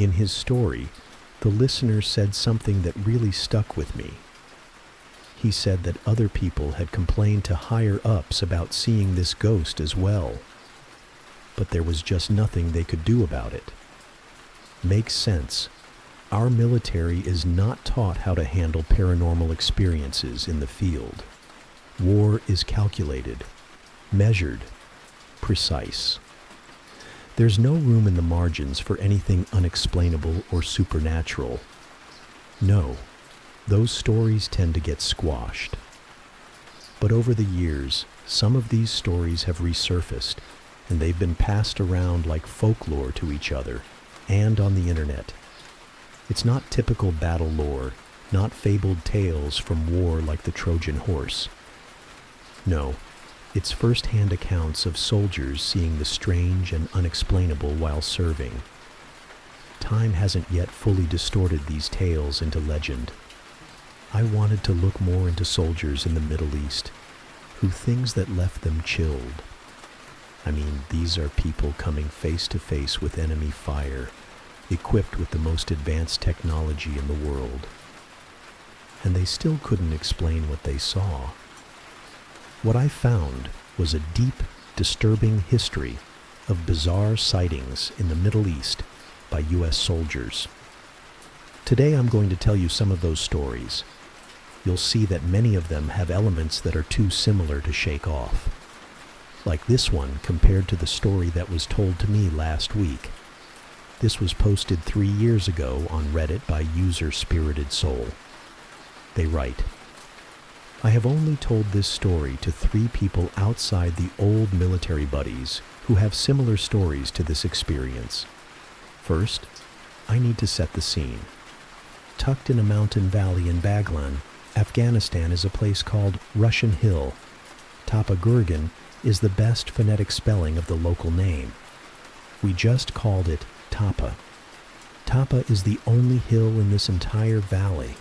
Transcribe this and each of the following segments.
In his story, the listener said something that really stuck with me. He said that other people had complained to higher-ups about seeing this ghost as well, but there was just nothing they could do about it. Makes sense. Our military is not taught how to handle paranormal experiences in the field. War is calculated, measured, precise. There's no room in the margins for anything unexplainable or supernatural. No, those stories tend to get squashed. But over the years, some of these stories have resurfaced, and they've been passed around like folklore to each other, and on the internet. It's not typical battle lore, not fabled tales from war like the Trojan horse. No, it's first-hand accounts of soldiers seeing the strange and unexplainable while serving. Time hasn't yet fully distorted these tales into legend. I wanted to look more into soldiers in the Middle East, who things that left them chilled. I mean, these are people coming face to face with enemy fire, equipped with the most advanced technology in the world. And they still couldn't explain what they saw. What I found was a deep, disturbing history of bizarre sightings in the Middle East by U.S. soldiers. Today I'm going to tell you some of those stories. You'll see that many of them have elements that are too similar to shake off. Like this one compared to the story that was told to me last week. This was posted 3 years ago on Reddit by user Spirited Soul. They write, I have only told this story to 3 people outside the old military buddies who have similar stories to this experience. First, I need to set the scene. Tucked in a mountain valley in Baghlan, Afghanistan is a place called Russian Hill. Tapa Gurgan is the best phonetic spelling of the local name. We just called it Tapa. Tapa is the only hill in this entire valley,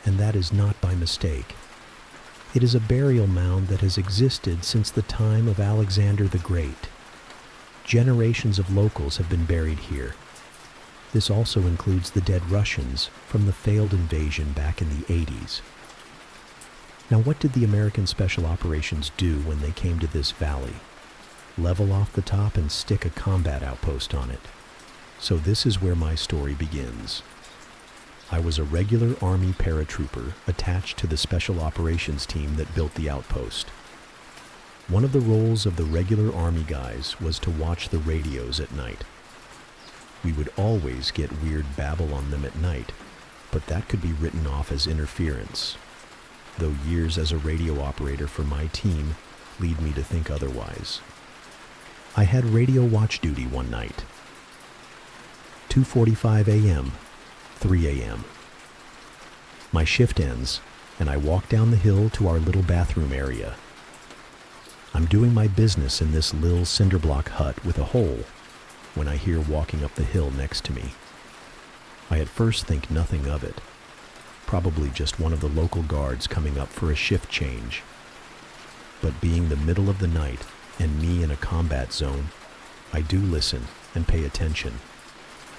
and that is not by mistake. It is a burial mound that has existed since the time of Alexander the Great. Generations of locals have been buried here. This also includes the dead Russians from the failed invasion back in the 80s. Now, what did the American Special Operations do when they came to this valley? Level off the top and stick a combat outpost on it. So this is where my story begins. I was a regular Army paratrooper attached to the Special Operations team that built the outpost. One of the roles of the regular Army guys was to watch the radios at night. We would always get weird babble on them at night, but that could be written off as interference, though years as a radio operator for my team lead me to think otherwise. I had radio watch duty one night. 2:45 a.m., 3 a.m. My shift ends, and I walk down the hill to our little bathroom area. I'm doing my business in this little cinder block hut with a hole when I hear walking up the hill next to me. I at first think nothing of it, probably just one of the local guards coming up for a shift change. But being the middle of the night and me in a combat zone, I do listen and pay attention.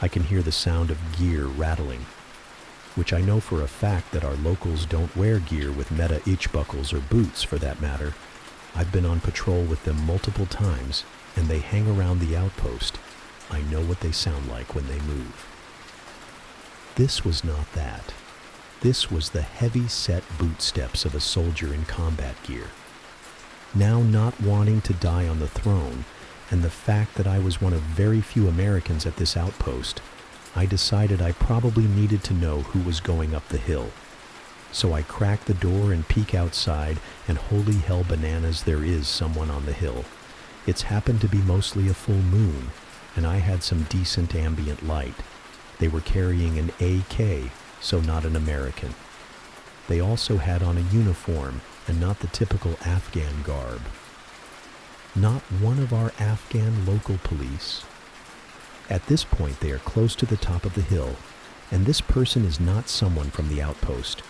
I can hear the sound of gear rattling, which I know for a fact that our locals don't wear gear with meta itch buckles or boots for that matter. I've been on patrol with them multiple times, and they hang around the outpost. I know what they sound like when they move. This was not that. This was the heavy-set boot steps of a soldier in combat gear. Now not wanting to die on the throne, and the fact that I was one of very few Americans at this outpost, I decided I probably needed to know who was going up the hill. So I crack the door and peek outside, and holy hell bananas, there is someone on the hill. It's happened to be mostly a full moon, and I had some decent ambient light. They were carrying an AK, so not an American. They also had on a uniform, and not the typical Afghan garb. Not one of our Afghan local police. At this point, they are close to the top of the hill, and this person is not someone from the outpost.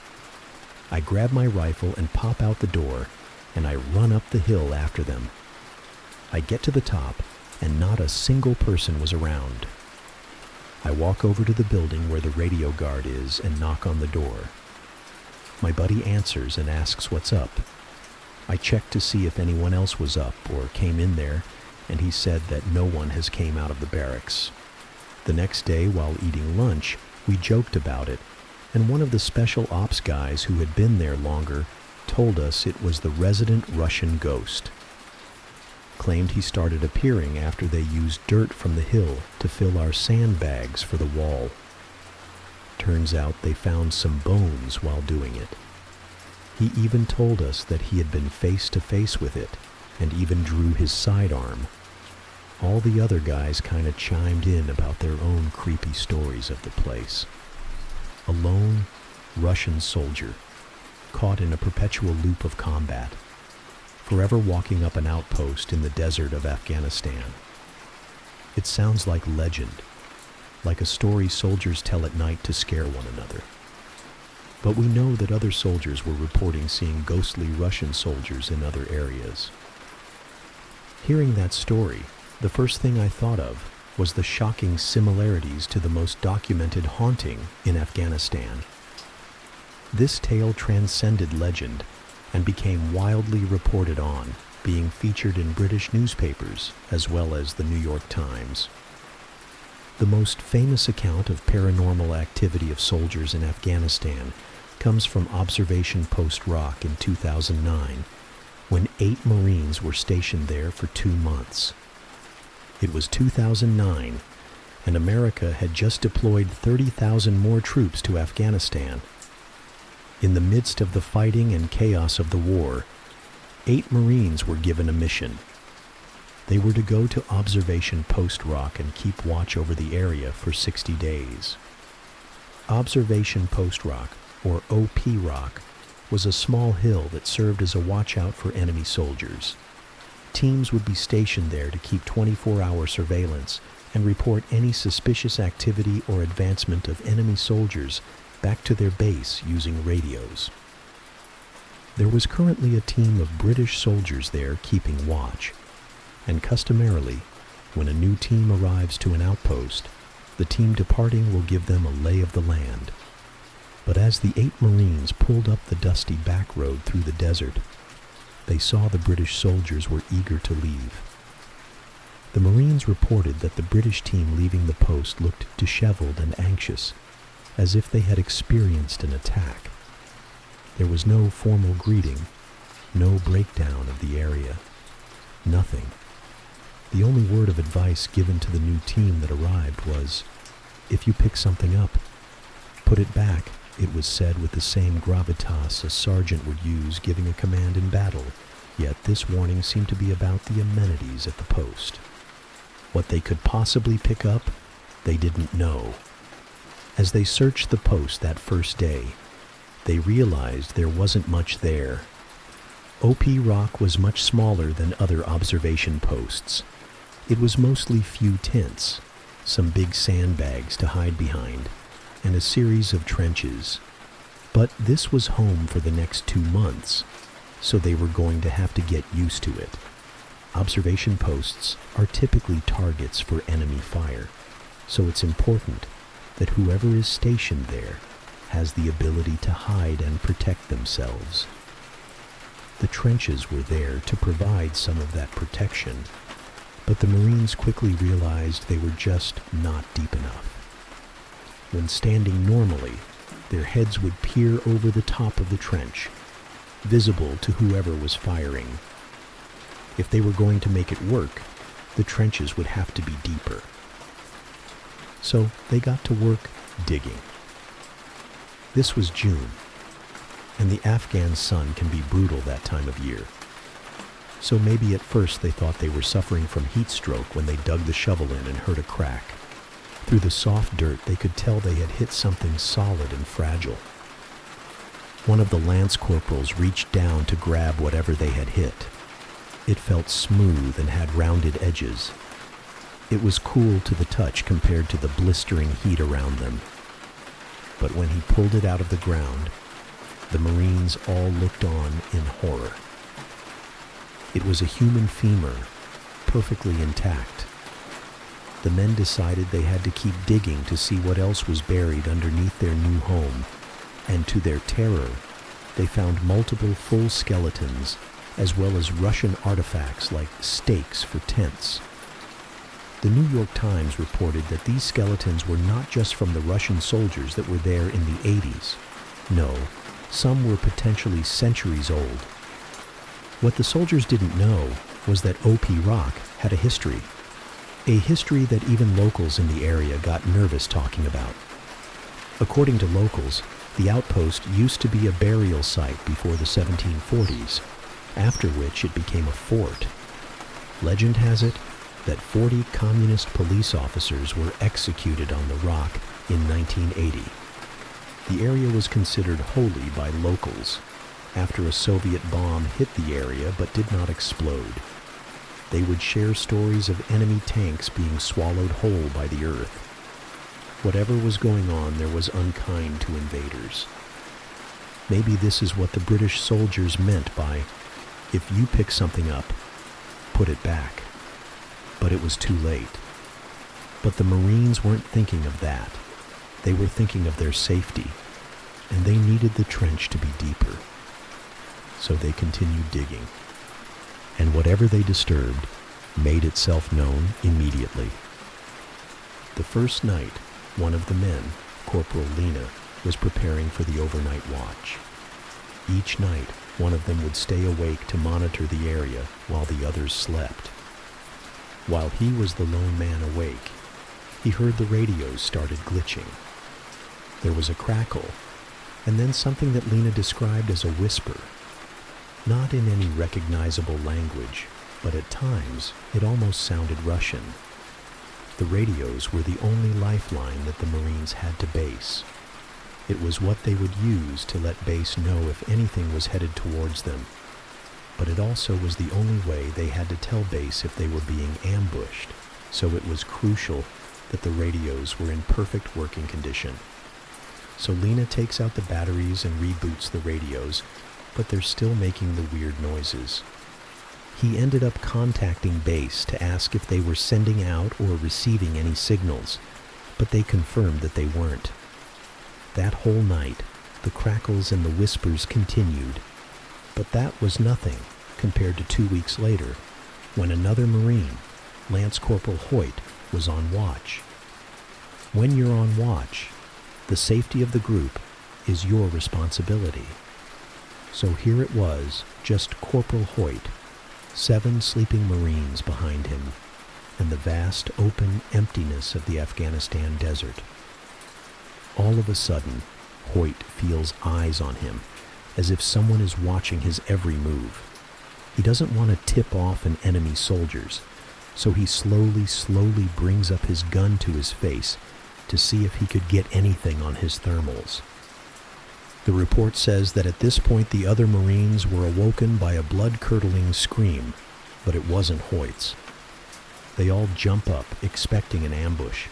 I grab my rifle and pop out the door, and I run up the hill after them. I get to the top, and not a single person was around. I walk over to the building where the radio guard is and knock on the door. My buddy answers and asks what's up. I checked to see if anyone else was up or came in there, and he said that no one has came out of the barracks. The next day, while eating lunch, we joked about it, and one of the special ops guys who had been there longer told us it was the resident Russian ghost. Claimed he started appearing after they used dirt from the hill to fill our sandbags for the wall. Turns out they found some bones while doing it. He even told us that he had been face to face with it, and even drew his sidearm. All the other guys kind of chimed in about their own creepy stories of the place. A lone Russian soldier, caught in a perpetual loop of combat, forever walking up an outpost in the desert of Afghanistan. It sounds like legend, like a story soldiers tell at night to scare one another. But we know that other soldiers were reporting seeing ghostly Russian soldiers in other areas. Hearing that story, the first thing I thought of was the shocking similarities to the most documented haunting in Afghanistan. This tale transcended legend and became wildly reported on, being featured in British newspapers as well as the New York Times. The most famous account of paranormal activity of soldiers in Afghanistan comes from Observation Post Rock in 2009, when 8 Marines were stationed there for 2 months. It was 2009, and America had just deployed 30,000 more troops to Afghanistan. In the midst of the fighting and chaos of the war, 8 Marines were given a mission. They were to go to Observation Post Rock and keep watch over the area for 60 days. Observation Post Rock, or OP Rock, was a small hill that served as a watchout for enemy soldiers. Teams would be stationed there to keep 24-hour surveillance and report any suspicious activity or advancement of enemy soldiers back to their base using radios. There was currently a team of British soldiers there keeping watch, and customarily, when a new team arrives to an outpost, the team departing will give them a lay of the land. But as the 8 Marines pulled up the dusty back road through the desert, they saw the British soldiers were eager to leave. The Marines reported that the British team leaving the post looked disheveled and anxious, as if they had experienced an attack. There was no formal greeting, no breakdown of the area, nothing. The only word of advice given to the new team that arrived was, "If you pick something up, put it back." It was said with the same gravitas a sergeant would use giving a command in battle, yet this warning seemed to be about the amenities at the post. What they could possibly pick up, they didn't know. As they searched the post that first day, they realized there wasn't much there. OP Rock was much smaller than other observation posts. It was mostly few tents, some big sandbags to hide behind, and a series of trenches. But this was home for the next 2 months, so they were going to have to get used to it. Observation posts are typically targets for enemy fire, so it's important that whoever is stationed there has the ability to hide and protect themselves. The trenches were there to provide some of that protection, but the Marines quickly realized they were just not deep enough. When standing normally, their heads would peer over the top of the trench, visible to whoever was firing. If they were going to make it work, the trenches would have to be deeper. So they got to work digging. This was June, and the Afghan sun can be brutal that time of year. So maybe at first they thought they were suffering from heat stroke when they dug the shovel in and heard a crack. Through the soft dirt, they could tell they had hit something solid and fragile. One of the lance corporals reached down to grab whatever they had hit. It felt smooth and had rounded edges. It was cool to the touch compared to the blistering heat around them. But when he pulled it out of the ground, the Marines all looked on in horror. It was a human femur, perfectly intact. the men decided they had to keep digging to see what else was buried underneath their new home, and to their terror, they found multiple full skeletons, as well as Russian artifacts like stakes for tents. The New York Times reported that these skeletons were not just from the Russian soldiers that were there in the 80s. No, some were potentially centuries old. What the soldiers didn't know was that OP Rock had a history that even locals in the area got nervous talking about. According to locals, the outpost used to be a burial site before the 1740s, after which it became a fort. Legend has it that 40 communist police officers were executed on the rock in 1980. The area was considered holy by locals after a Soviet bomb hit the area but did not explode. They would share stories of enemy tanks being swallowed whole by the earth. Whatever was going on there was unkind to invaders. Maybe this is what the British soldiers meant by, if you pick something up, put it back. But it was too late. But the Marines weren't thinking of that. They were thinking of their safety, and they needed the trench to be deeper. So they continued digging. And whatever they disturbed made itself known immediately. The first night, one of the men, Corporal Lena, was preparing for the overnight watch. Each night, one of them would stay awake to monitor the area while the others slept. While he was the lone man awake, he heard the radios started glitching. There was a crackle, and then something that Lena described as a whisper. Not in any recognizable language, but at times it almost sounded Russian. The radios were the only lifeline that the Marines had to base. It was what they would use to let base know if anything was headed towards them. But it also was the only way they had to tell base if they were being ambushed, so it was crucial that the radios were in perfect working condition. So Lena takes out the batteries and reboots the radios, but they're still making the weird noises. He ended up contacting base to ask if they were sending out or receiving any signals, but they confirmed that they weren't. That whole night, the crackles and the whispers continued, but that was nothing compared to 2 weeks later, when another Marine, Lance Corporal Hoyt, was on watch. When you're on watch, the safety of the group is your responsibility. So here it was, just Corporal Hoyt, 7 sleeping Marines behind him, and the vast open emptiness of the Afghanistan desert. All of a sudden, Hoyt feels eyes on him, as if someone is watching his every move. He doesn't want to tip off an enemy soldiers, so he slowly brings up his gun to his face to see if he could get anything on his thermals. The report says that at this point the other Marines were awoken by a blood-curdling scream, but it wasn't Hoyt's. They all jump up, expecting an ambush,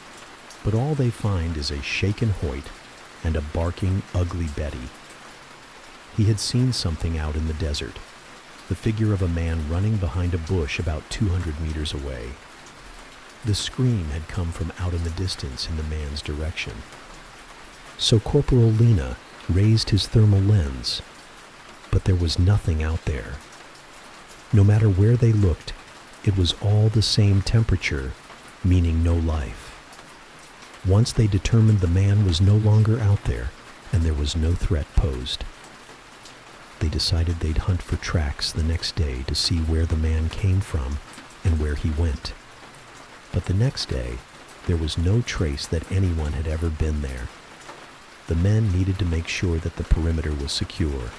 but all they find is a shaken Hoyt and a barking, ugly Betty. He had seen something out in the desert, the figure of a man running behind a bush about 200 meters away. The scream had come from out in the distance in the man's direction. So Corporal Lena raised his thermal lens, but there was nothing out there. No matter where they looked, it was all the same temperature, meaning no life. Once they determined the man was no longer out there, and there was no threat posed. They decided they'd hunt for tracks the next day to see where the man came from and where he went. But the next day, there was no trace that anyone had ever been there. The men needed to make sure that the perimeter was secure,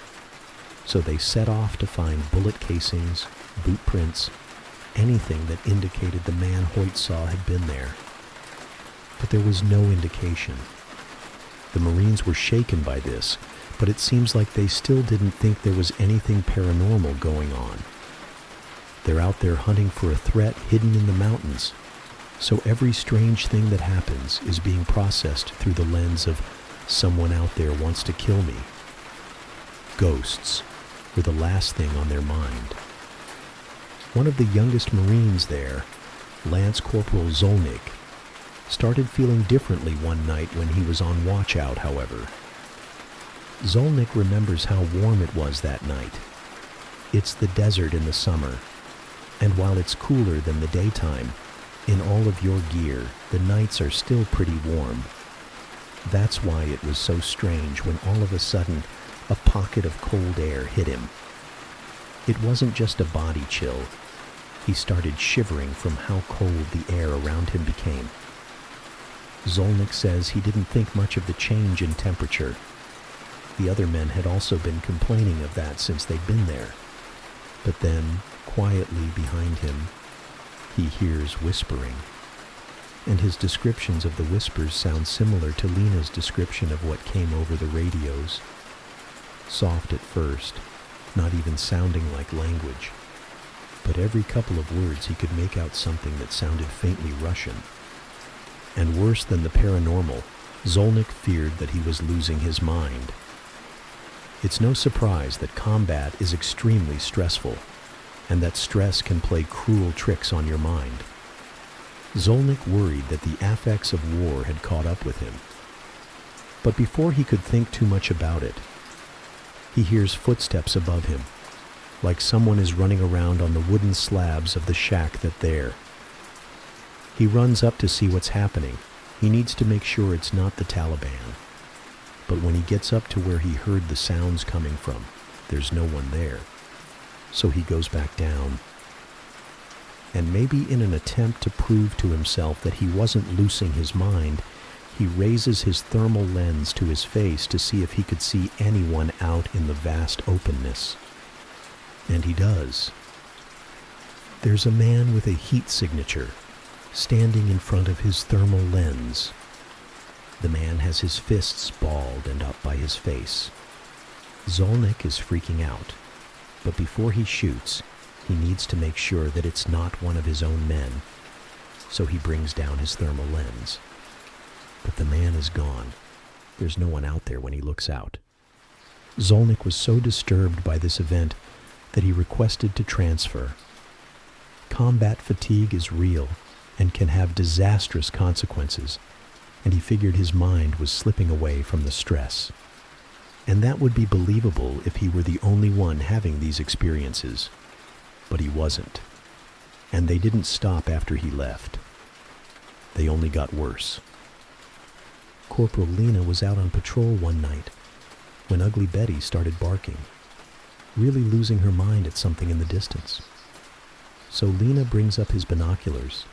so they set off to find bullet casings, boot prints, anything that indicated the man Hoyt saw had been there. But there was no indication. The Marines were shaken by this, but it seems like they still didn't think there was anything paranormal going on. They're out there hunting for a threat hidden in the mountains, so every strange thing that happens is being processed through the lens of someone out there wants to kill me. Ghosts were the last thing on their mind. One of the youngest Marines there, Lance Corporal Zolnik, started feeling differently one night when he was on watch out, however. Zolnik remembers how warm it was that night. It's the desert in the summer, and while it's cooler than the daytime, in all of your gear, the nights are still pretty warm. That's why it was so strange when all of a sudden, a pocket of cold air hit him. It wasn't just a body chill. He started shivering from how cold the air around him became. Zolnik says he didn't think much of the change in temperature. The other men had also been complaining of that since they'd been there. But then, quietly behind him, he hears whispering. And his descriptions of the whispers sound similar to Lena's description of what came over the radios. Soft at first, not even sounding like language. But every couple of words he could make out something that sounded faintly Russian. And worse than the paranormal, Zolnik feared that he was losing his mind. It's no surprise that combat is extremely stressful, and that stress can play cruel tricks on your mind. Zolnik worried that the affects of war had caught up with him. But before he could think too much about it, he hears footsteps above him, like someone is running around on the wooden slabs of the shack that's there. He runs up to see what's happening. He needs to make sure it's not the Taliban. But when he gets up to where he heard the sounds coming from, there's no one there. So he goes back down. And maybe in an attempt to prove to himself that he wasn't losing his mind, he raises his thermal lens to his face to see if he could see anyone out in the vast openness. And he does. There's a man with a heat signature standing in front of his thermal lens. The man has his fists balled and up by his face. Zolnik is freaking out, but before he shoots, he needs to make sure that it's not one of his own men, so he brings down his thermal lens. But the man is gone. There's no one out there when he looks out. Zolnik was so disturbed by this event that he requested to transfer. Combat fatigue is real and can have disastrous consequences, and he figured his mind was slipping away from the stress. And that would be believable if he were the only one having these experiences. But he wasn't. And they didn't stop after he left. They only got worse. Corporal Lena was out on patrol one night when Ugly Betty started barking, really losing her mind at something in the distance. So Lena brings up his binoculars,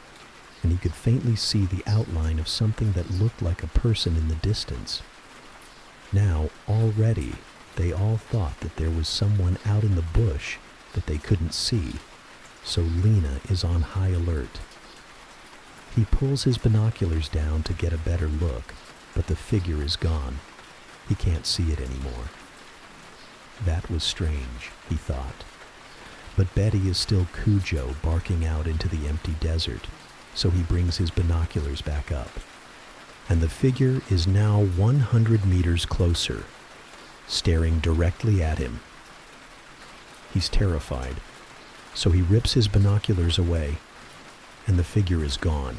and he could faintly see the outline of something that looked like a person in the distance. Now, already, they all thought that there was someone out in the bush that they couldn't see, so Lena is on high alert. He pulls his binoculars down to get a better look, but the figure is gone. He can't see it anymore. That was strange, he thought. But Betty is still Cujo barking out into the empty desert, so he brings his binoculars back up. And the figure is now 100 meters closer, staring directly at him. He's terrified, so he rips his binoculars away, and the figure is gone.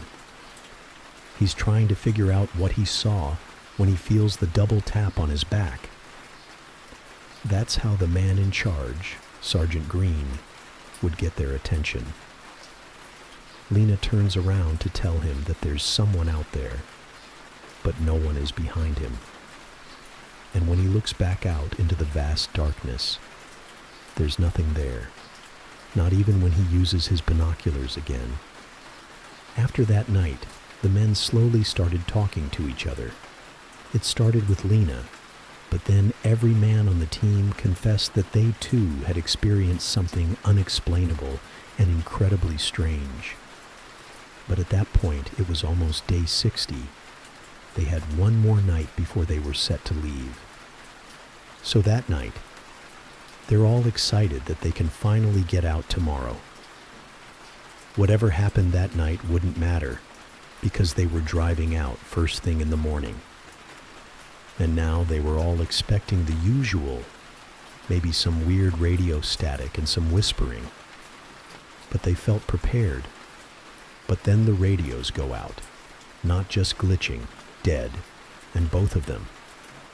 He's trying to figure out what he saw when he feels the double tap on his back. That's how the man in charge, Sergeant Green, would get their attention. Lena turns around to tell him that there's someone out there, but no one is behind him. And when he looks back out into the vast darkness, there's nothing there, not even when he uses his binoculars again. After that night, the men slowly started talking to each other. It started with Lena, but then every man on the team confessed that they too had experienced something unexplainable and incredibly strange. But at that point, it was almost day 60. They had one more night before they were set to leave. So that night, they're all excited that they can finally get out tomorrow. Whatever happened that night wouldn't matter, because they were driving out first thing in the morning. And now they were all expecting the usual, maybe some weird radio static and some whispering. But they felt prepared. But then the radios go out, not just glitching, dead, and both of them.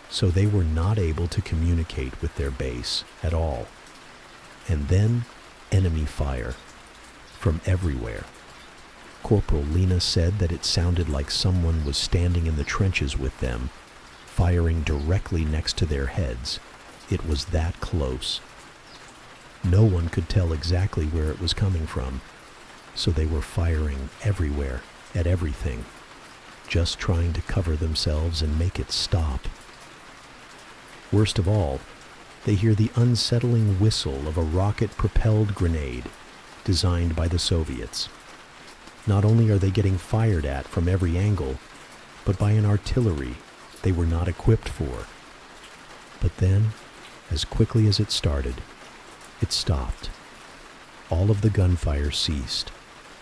So they were not able to communicate with their base at all. And then enemy fire from everywhere. Corporal Lena said that it sounded like someone was standing in the trenches with them, firing directly next to their heads. It was that close. No one could tell exactly where it was coming from, so they were firing everywhere, at everything, just trying to cover themselves and make it stop. Worst of all, they hear the unsettling whistle of a rocket-propelled grenade designed by the Soviets. Not only are they getting fired at from every angle, but by an artillery they were not equipped for. But then, as quickly as it started, it stopped. All of the gunfire ceased,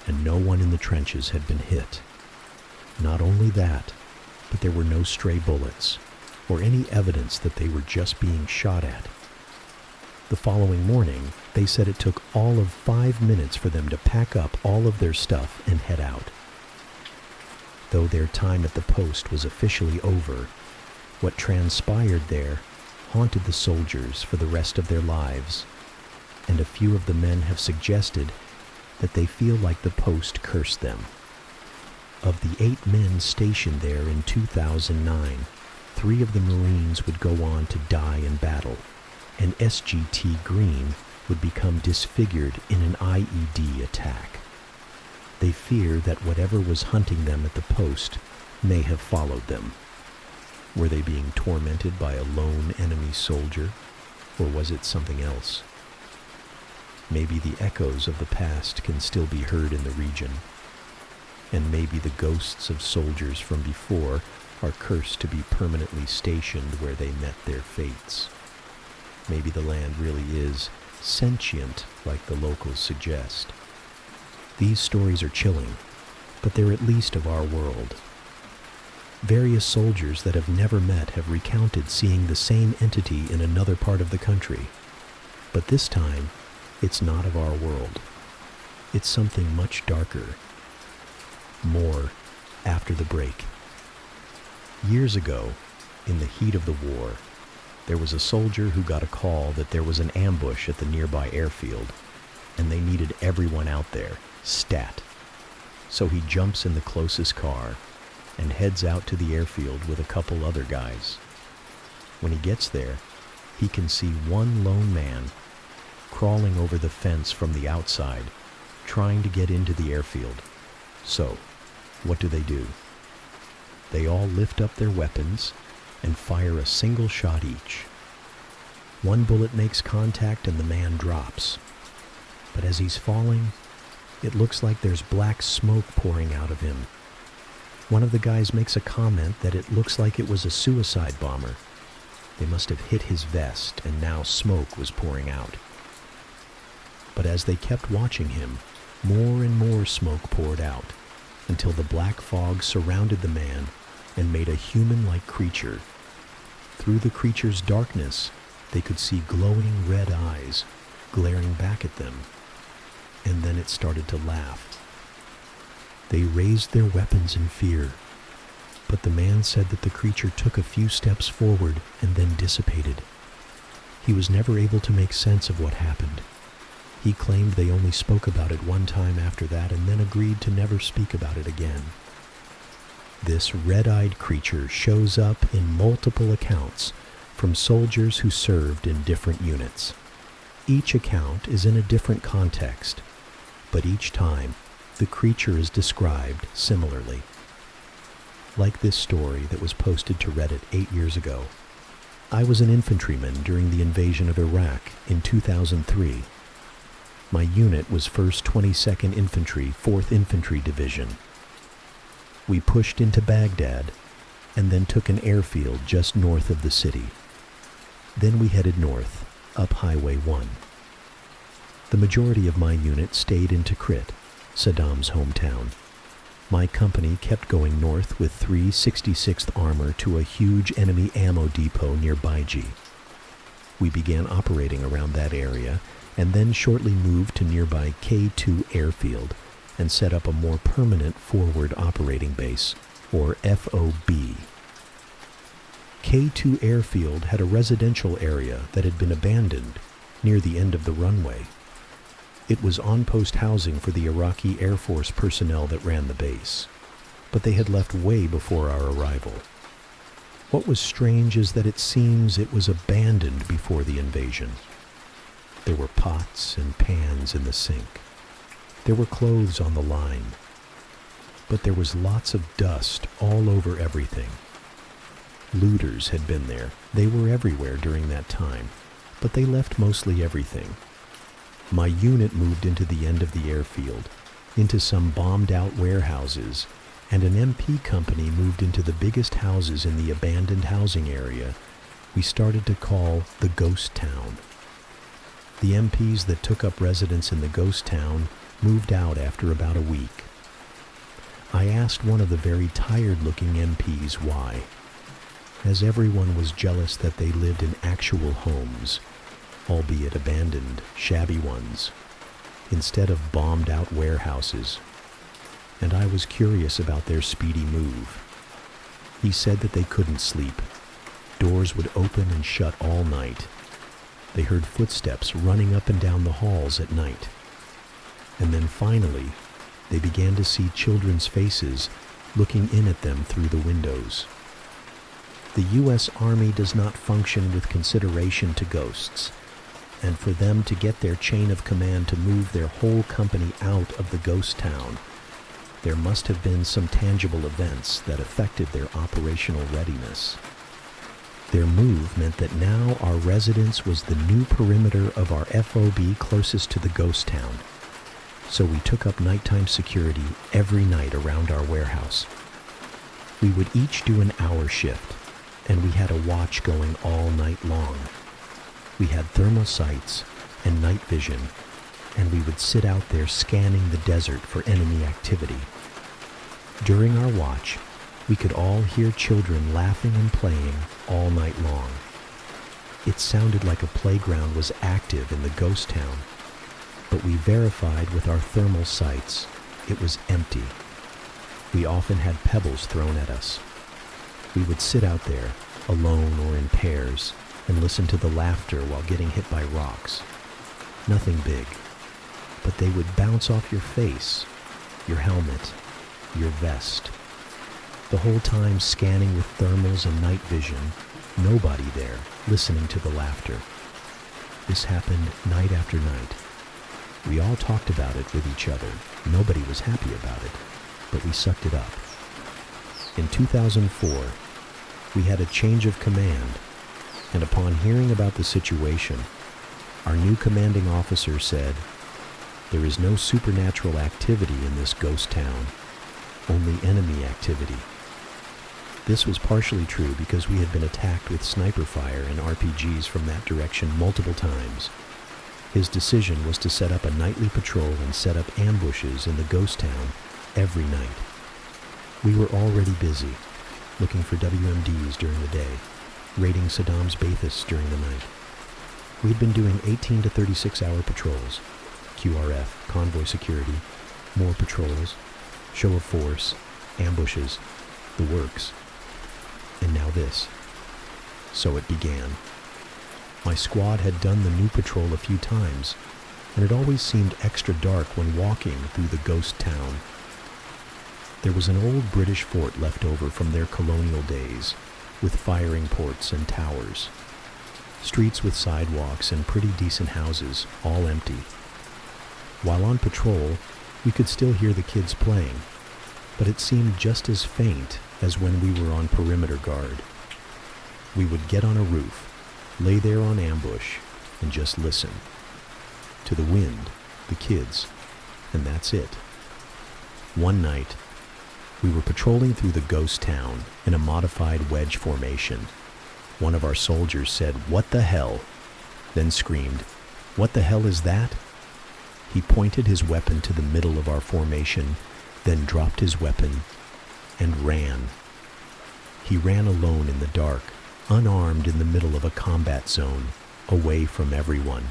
and no one in the trenches had been hit. Not only that, but there were no stray bullets, or any evidence that they were just being shot at. The following morning, they said it took all of 5 minutes for them to pack up all of their stuff and head out. Though their time at the post was officially over, what transpired there haunted the soldiers for the rest of their lives, and a few of the men have suggested that they feel like the post cursed them. Of the 8 men stationed there in 2009, 3 of the Marines would go on to die in battle, and SGT Green would become disfigured in an IED attack. They fear that whatever was hunting them at the post may have followed them. Were they being tormented by a lone enemy soldier, or was it something else? Maybe the echoes of the past can still be heard in the region, and maybe the ghosts of soldiers from before are cursed to be permanently stationed where they met their fates. Maybe the land really is sentient like the locals suggest. These stories are chilling, but they're at least of our world. Various soldiers that have never met have recounted seeing the same entity in another part of the country, but this time it's not of our world. It's something much darker. More after the break. Years ago, in the heat of the war, there was a soldier who got a call that there was an ambush at the nearby airfield, and they needed everyone out there, stat. So he jumps in the closest car and heads out to the airfield with a couple other guys. When he gets there, he can see one lone man crawling over the fence from the outside, trying to get into the airfield. So, what do? They all lift up their weapons and fire a single shot each. One bullet makes contact and the man drops. But as he's falling, it looks like there's black smoke pouring out of him. One of the guys makes a comment that it looks like it was a suicide bomber. They must have hit his vest and now smoke was pouring out. But as they kept watching him, more and more smoke poured out, until the black fog surrounded the man and made a human-like creature. Through the creature's darkness, they could see glowing red eyes glaring back at them, and then it started to laugh. They raised their weapons in fear, but the man said that the creature took a few steps forward and then dissipated. He was never able to make sense of what happened. He claimed they only spoke about it one time after that and then agreed to never speak about it again. This red-eyed creature shows up in multiple accounts from soldiers who served in different units. Each account is in a different context, but each time the creature is described similarly. Like this story that was posted to Reddit 8 years ago. I was an infantryman during the invasion of Iraq in 2003. My unit was 1st 22nd Infantry, 4th Infantry Division. We pushed into Baghdad and then took an airfield just north of the city. Then we headed north, up Highway 1. The majority of my unit stayed in Tikrit, Saddam's hometown. My company kept going north with 366th Armor to a huge enemy ammo depot near Baiji. We began operating around that area and then shortly moved to nearby K2 airfield and set up a more permanent forward operating base or FOB. K-2 Airfield had a residential area that had been abandoned near the end of the runway. It was on-post housing for the Iraqi Air Force personnel that ran the base, but they had left way before our arrival. What was strange is that it seems it was abandoned before the invasion. There were pots and pans in the sink. There were clothes on the line. But there was lots of dust all over everything. Looters had been there. They were everywhere during that time, but they left mostly everything. My unit moved into the end of the airfield, into some bombed-out warehouses, and an MP company moved into the biggest houses in the abandoned housing area we started to call the Ghost Town. The MPs that took up residence in the Ghost Town moved out after about a week. I asked one of the very tired-looking MPs why, as everyone was jealous that they lived in actual homes, albeit abandoned, shabby ones, instead of bombed-out warehouses, and I was curious about their speedy move. He said that they couldn't sleep. Doors would open and shut all night. They heard footsteps running up and down the halls at night. And then finally, they began to see children's faces looking in at them through the windows. The U.S. Army does not function with consideration to ghosts, and for them to get their chain of command to move their whole company out of the ghost town, there must have been some tangible events that affected their operational readiness. Their move meant that now our residence was the new perimeter of our FOB closest to the ghost town, so we took up nighttime security every night around our warehouse. We would each do an hour shift, and we had a watch going all night long. We had thermal sights and night vision, and we would sit out there scanning the desert for enemy activity. During our watch, we could all hear children laughing and playing all night long. It sounded like a playground was active in the ghost town, but we verified with our thermal sights it was empty. We often had pebbles thrown at us. We would sit out there, alone or in pairs, and listen to the laughter while getting hit by rocks. Nothing big, but they would bounce off your face, your helmet, your vest. The whole time scanning with thermals and night vision, nobody there listening to the laughter. This happened night after night. We all talked about it with each other. Nobody was happy about it, but we sucked it up. In 2004, we had a change of command, and upon hearing about the situation, our new commanding officer said, "There is no supernatural activity in this ghost town, only enemy activity." This was partially true because we had been attacked with sniper fire and RPGs from that direction multiple times. His decision was to set up a nightly patrol and set up ambushes in the ghost town every night. We were already busy, looking for WMDs during the day, raiding Saddam's Ba'athists during the night. We'd been doing 18 to 36-hour patrols, QRF, convoy security, more patrols, show of force, ambushes, the works. And now this. So it began. My squad had done the new patrol a few times, and it always seemed extra dark when walking through the ghost town. There was an old British fort left over from their colonial days, with firing ports and towers. Streets with sidewalks and pretty decent houses, all empty. While on patrol, we could still hear the kids playing, but it seemed just as faint as when we were on perimeter guard. We would get on a roof, lay there on ambush, and just listen. To the wind, the kids, and that's it. One night, we were patrolling through the ghost town in a modified wedge formation. One of our soldiers said, "What the hell?" then screamed, "What the hell is that?" He pointed his weapon to the middle of our formation, then dropped his weapon and ran. He ran alone in the dark, unarmed in the middle of a combat zone, away from everyone.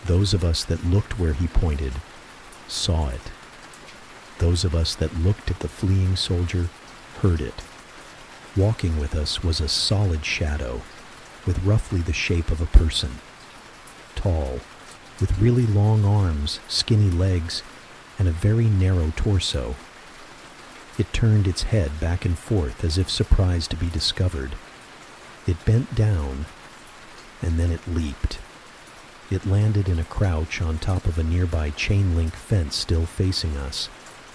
Those of us that looked where he pointed saw it. Those of us that looked at the fleeing soldier heard it. Walking with us was a solid shadow, with roughly the shape of a person. Tall, with really long arms, skinny legs, and a very narrow torso. It turned its head back and forth as if surprised to be discovered. It bent down, and then it leaped. It landed in a crouch on top of a nearby chain-link fence still facing us,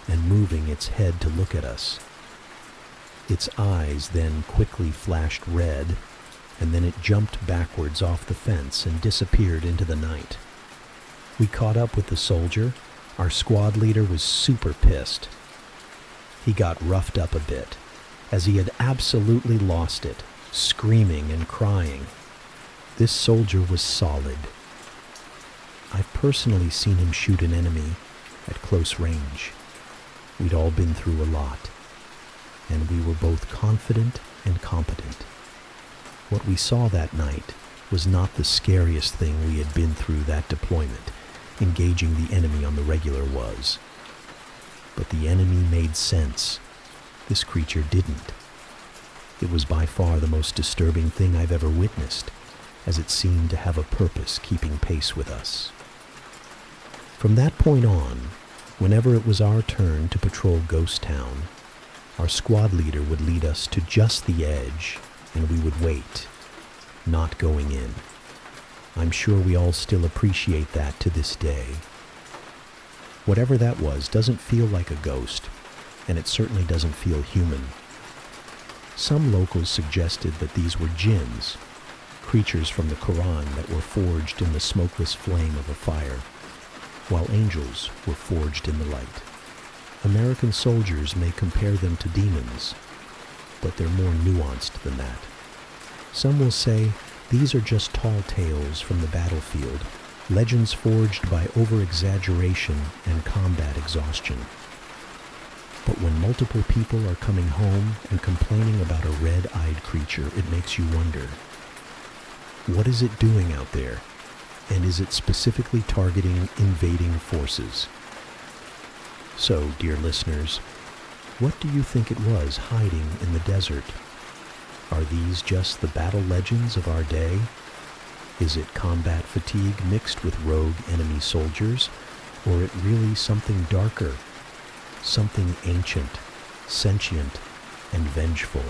and moving its head to look at us. Its eyes then quickly flashed red, and then it jumped backwards off the fence and disappeared into the night. We caught up with the soldier. Our squad leader was super pissed. He got roughed up a bit, as he had absolutely lost it, screaming and crying. This soldier was solid. I've personally seen him shoot an enemy at close range. We'd all been through a lot, and we were both confident and competent. What we saw that night was not the scariest thing we had been through that deployment. Engaging the enemy on the regular was. But the enemy made sense. This creature didn't. It was by far the most disturbing thing I've ever witnessed, as it seemed to have a purpose keeping pace with us. From that point on, whenever it was our turn to patrol Ghost Town, our squad leader would lead us to just the edge, and we would wait, not going in. I'm sure we all still appreciate that to this day. Whatever that was doesn't feel like a ghost, and it certainly doesn't feel human. Some locals suggested that these were jinns, creatures from the Quran that were forged in the smokeless flame of a fire, while angels were forged in the light. American soldiers may compare them to demons, but they're more nuanced than that. Some will say these are just tall tales from the battlefield, legends forged by over-exaggeration and combat exhaustion. But when multiple people are coming home and complaining about a red-eyed creature, it makes you wonder, what is it doing out there? And is it specifically targeting invading forces? So, dear listeners, what do you think it was hiding in the desert? Are these just the battle legends of our day? Is it combat fatigue mixed with rogue enemy soldiers? Or it really something darker? Something ancient, sentient, and vengeful?